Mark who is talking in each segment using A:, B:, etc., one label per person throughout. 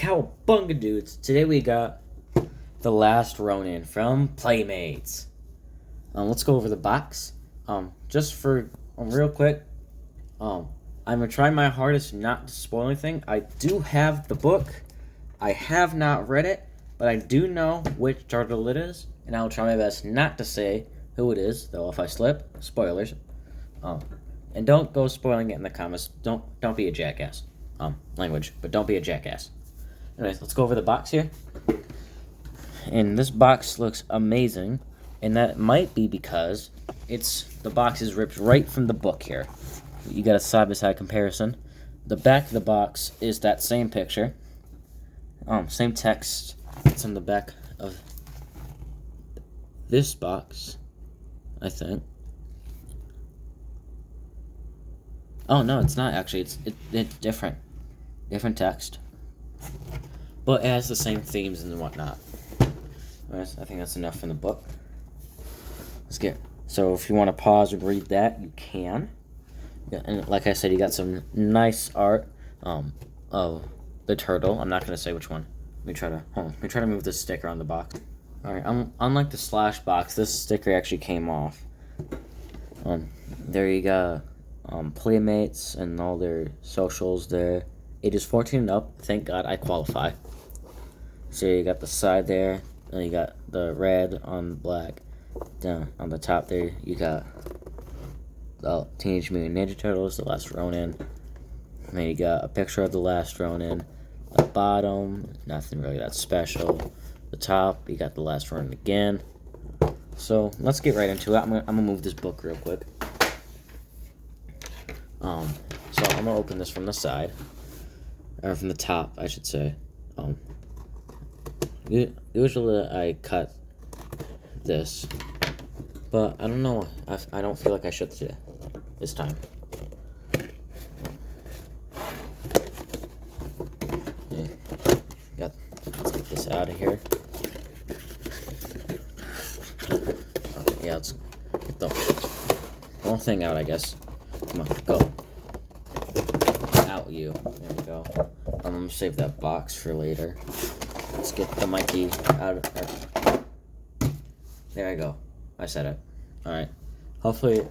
A: Cowabunga dudes! Today we got The Last Ronin from Playmates. Let's go over the box. Just for real quick, I'm gonna try my hardest not to spoil anything. I do have the book. I have not read it, but I do know which turtle it is, and I'll try my best not to say who it is. Though if I slip, spoilers. And don't go spoiling it in the comments. Don't be a jackass. Language, but don't be a jackass. Anyways, let's go over the box here. And this box looks amazing, and that might be because the box is ripped right from the book here. You got a side-by-side comparison. The back of the box is that same picture. Same text. It's on the back of this box, I think. Oh no, it's not actually. It's different. Different text. But it has the same themes and whatnot. Anyways, I think that's enough from the book. Let's get. So if you want to pause and read that, you can. Yeah, and like I said, you got some nice art of the turtle. I'm not gonna say which one. Let me try to move this sticker on the box. All right. Unlike the slash box, this sticker actually came off. There you go. Playmates and all their socials there. Ages 14 and up. Thank God I qualify. So you got the side there, and you got the red on black. Down on the top there, you got the Teenage Mutant Ninja Turtles, The Last Ronin. And then you got a picture of The Last Ronin. The bottom, nothing really that special. The top, you got The Last Ronin again. So let's get right into it. I'm gonna move this book real quick. So I'm gonna open this from the side, or from the top, I should say. Usually I cut this, but I don't know. I don't feel like I should today. This time. Yeah. Let's get this out of here. Okay, yeah, let's get the whole thing out, I guess. Come on, go. Out you. There we go. I'm gonna save that box for later. Let's get the Mikey out of there. There I go. I said it. Alright. Hopefully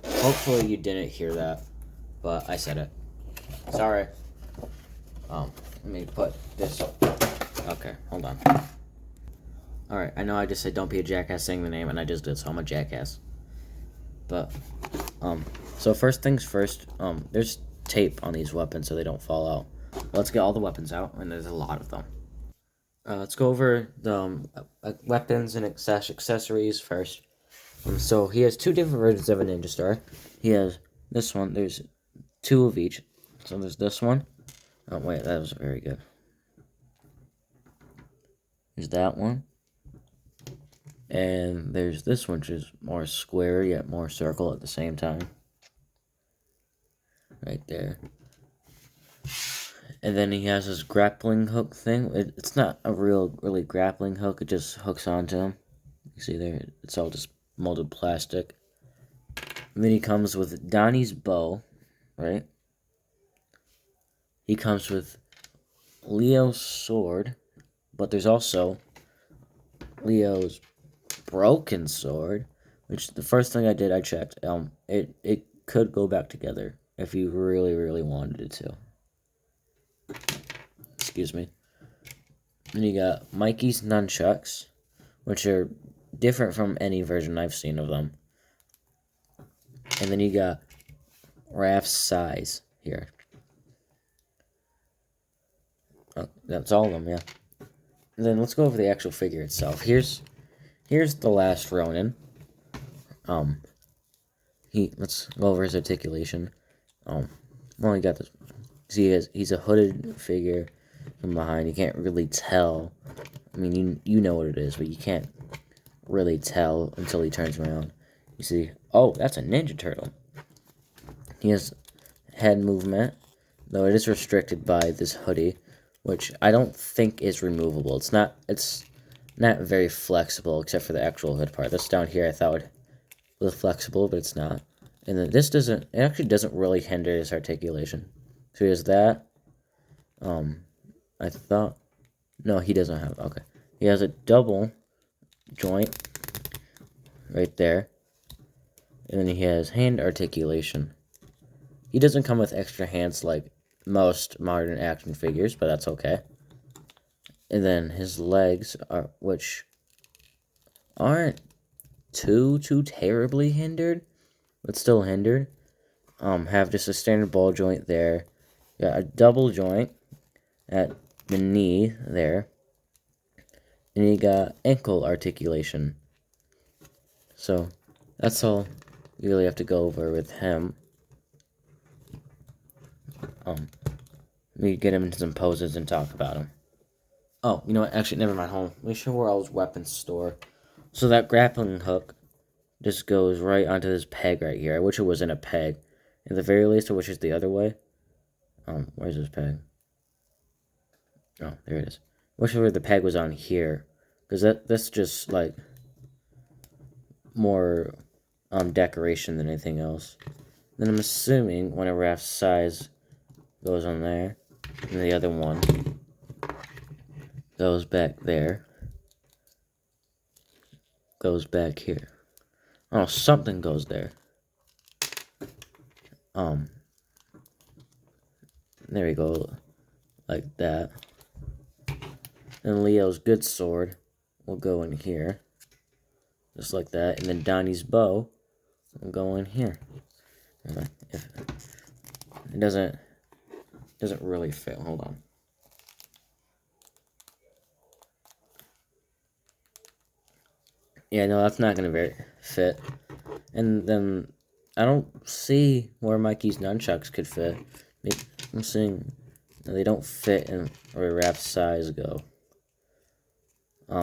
A: you didn't hear that, but I said it. Sorry. Let me put this. Okay, hold on. Alright, I know I just said don't be a jackass saying the name, and I just did, so I'm a jackass. But, so first things first, there's tape on these weapons so they don't fall out. Let's get all the weapons out, and there's a lot of them. Let's go over the weapons and accessories first. So he has two different versions of a ninja star. He has this one. There's two of each. So there's this one. Oh wait, that was very good. There's that one. And there's this one, which is more square yet more circle at the same time. Right there. And then he has this grappling hook thing. It's not a really grappling hook. It just hooks onto him. You see there, it's all just molded plastic. And then he comes with Donnie's bow, right? He comes with Leo's sword, but there's also Leo's broken sword, which the first thing I did, I checked. It could go back together if you really wanted it to. Excuse me. Then you got Mikey's nunchucks, which are different from any version I've seen of them. And then you got Raph's size here. Oh, that's all of them, yeah. And then let's go over the actual figure itself. Here's the Last Ronin. Let's go over his articulation. Well, you got this. See, he's a hooded figure from behind. You can't really tell. I mean, you know what it is, but you can't really tell until he turns around. You see, oh, that's a Ninja Turtle. He has head movement, though it is restricted by this hoodie, which I don't think is removable. It's not very flexible, except for the actual hood part. This down here I thought was flexible, but it's not. And then it actually doesn't really hinder his articulation. So he has that. I thought No, he doesn't have, okay. He has a double joint right there. And then he has hand articulation. He doesn't come with extra hands like most modern action figures, but that's okay. And then his legs are, which aren't too terribly hindered, but still hindered. Have just a standard ball joint there. Got a double joint at the knee there. And you got ankle articulation. So that's all you really have to go over with him. We get him into some poses and talk about him. Oh, you know what? Actually, never mind. Hold on. Let me show where all his weapons store. So that grappling hook just goes right onto this peg right here. I wish it was in a peg. At the very least, I wish it's the other way. Where's this peg? Oh, there it is. I wish the peg was on here. Because that's just, like, more decoration than anything else. Then I'm assuming one of Raph's size goes on there. And the other one goes back there. Goes back here. Oh, something goes there. There we go. Like that. And Leo's good sword will go in here. Just like that. And then Donnie's bow will go in here. If it doesn't really fit. Hold on. Yeah, no, that's not going to fit. And then I don't see where Mikey's nunchucks could fit. I'm seeing they don't fit in where Raph's size go.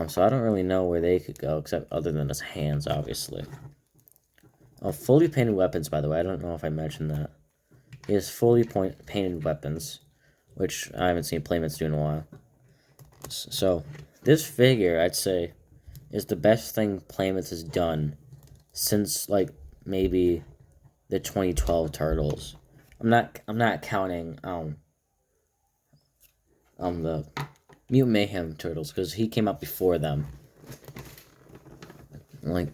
A: So I don't really know where they could go, except other than his hands, obviously. Oh, fully painted weapons, by the way. I don't know if I mentioned that. He has fully painted weapons, which I haven't seen Playmates do in a while. So, this figure, I'd say, is the best thing Playmates has done since, like, maybe the 2012 Turtles. I'm not counting the Mutant Mayhem Turtles, because he came out before them. Like,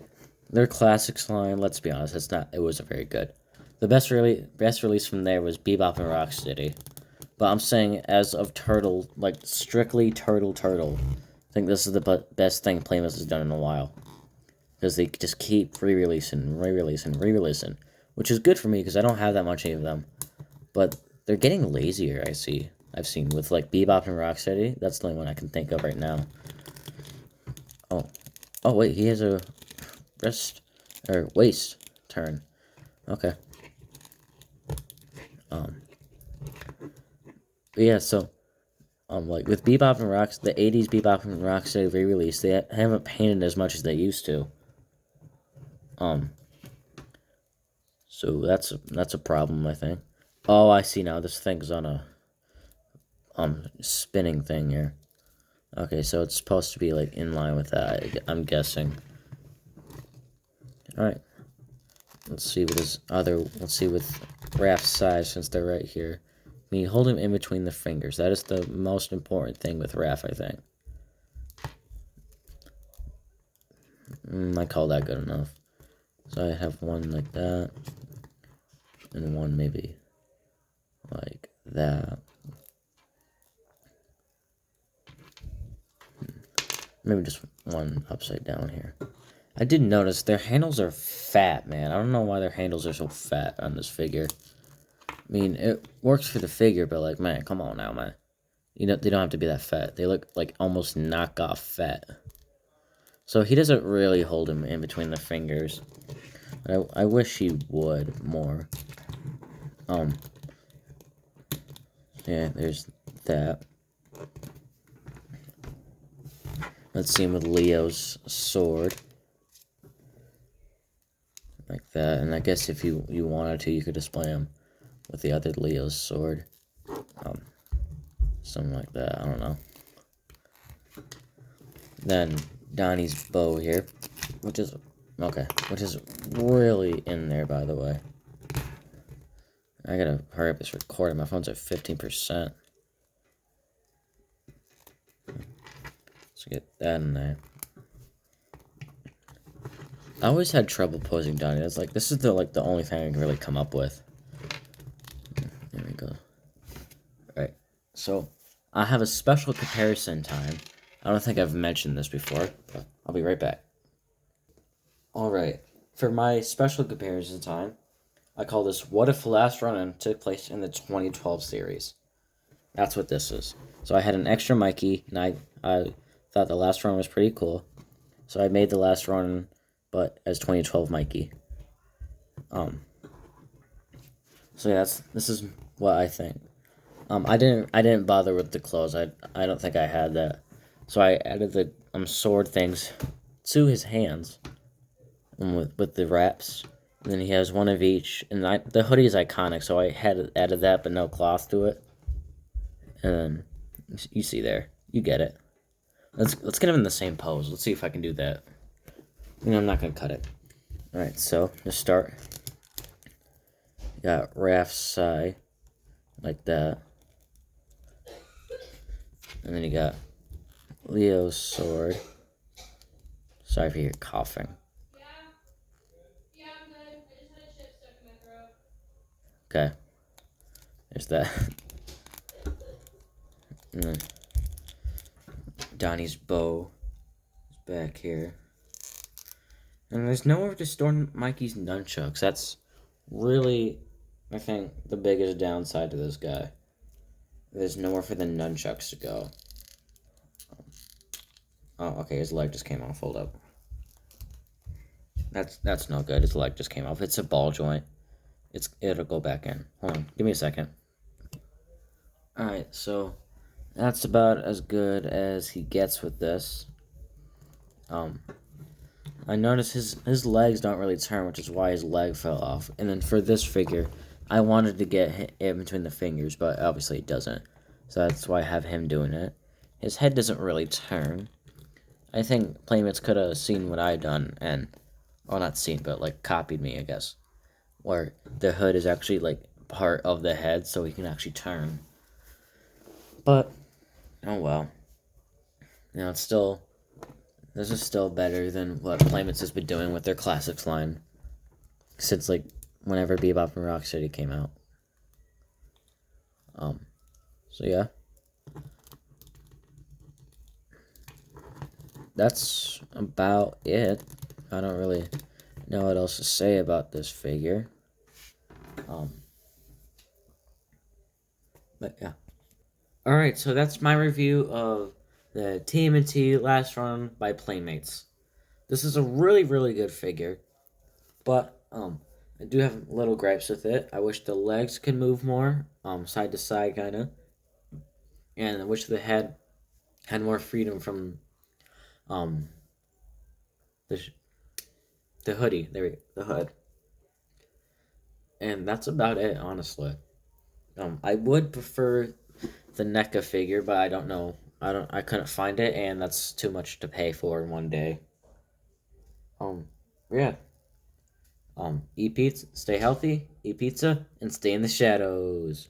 A: their classics line, let's be honest, it wasn't very good. The best release from there was Bebop and Rocksteady. But I'm saying, as of Turtle, like, strictly Turtle, I think this is the best thing Playmates has done in a while. Because they just keep re-releasing, which is good for me, because I don't have that much of them. But they're getting lazier, I've seen, with, like, Bebop and Rocksteady. That's the only one I can think of right now. Oh, wait, he has a waist turn. Okay. Yeah, so, like, with Bebop and the 80s Bebop and Rocksteady re-release, they haven't painted as much as they used to. So that's a problem, I think. Oh, I see now. This thing's on a, spinning thing here. Okay, so it's supposed to be, like, in line with that, I'm guessing. Alright. Let's see with Raph's size, since they're right here. I mean, hold him in between the fingers. That is the most important thing with Raph, I think. I call that good enough. So I have one like that. And one maybe like that. Maybe just one upside down here. I did notice their handles are fat, man. I don't know why their handles are so fat on this figure. I mean, it works for the figure, but, like, man, come on now, man. You know, they don't have to be that fat. They look like almost knockoff fat. So he doesn't really hold him in between the fingers. I wish he would more. Yeah, there's that. Let's see him with Leo's sword. Like that. And I guess if you wanted to, you could display him with the other Leo's sword. Something like that. I don't know. Then Donnie's bow here, which is really in there, by the way. I gotta hurry up this recording. My phone's at 15%. So get that in there. I always had trouble posing Donnie. It's like this is the only thing I can really come up with. There we go. Alright. So I have a special comparison time. I don't think I've mentioned this before, but I'll be right back. Alright. For my special comparison time, I call this What If the Last Ronin took place in the 2012 series. That's what this is. So I had an extra Mikey, and I thought the Last Ronin was pretty cool. So I made the Last Ronin, but as 2012 Mikey. So yeah, this is what I think. I didn't bother with the clothes. I don't think I had that. So I added the sword things to his hands, with the wraps. And then he has one of each. And the hoodie is iconic, so I had added that, but no cloth to it. And then you see there, you get it. Let's get him in the same pose. Let's see if I can do that. I'm not gonna cut it. All right, so to start, you got Raph's side like that, and then you got Leo's sword. Sorry for your coughing.
B: I'm good. I just had a chip stuck in my throat.
A: Okay. There's that. And then Donnie's bow is back here. And there's nowhere to store Mikey's nunchucks. That's really, I think, the biggest downside to this guy. There's nowhere for the nunchucks to go. Oh, okay, his leg just came off. Hold up. That's no good. His leg just came off. It's a ball joint. It'll go back in. Hold on. Give me a second. Alright, so that's about as good as he gets with this. I noticed his legs don't really turn, which is why his leg fell off. And then for this figure, I wanted to get it between the fingers, but obviously it doesn't. So that's why I have him doing it. His head doesn't really turn. I think Playmates could have seen what I done and, well, not seen, but like copied me, I guess. Where the hood is actually like part of the head, so he can actually turn. But, oh well. It's still, this is still better than what Playmates has been doing with their classics line since like whenever Bebop and Rocksteady came out. So yeah. That's about it. I don't really know what else to say about this figure. But yeah. Alright, so that's my review of the Tmnt Last Run by Playmates. This is a really, really good figure. But I do have little gripes with it. I wish the legs could move more, side to side kinda. And I wish the head had more freedom from the hoodie. There we go, the hood. And that's about it, honestly. I would prefer the NECA figure, but I don't know. I couldn't find it, and that's too much to pay for in one day. Yeah. Eat pizza, stay healthy, eat pizza, and stay in the shadows.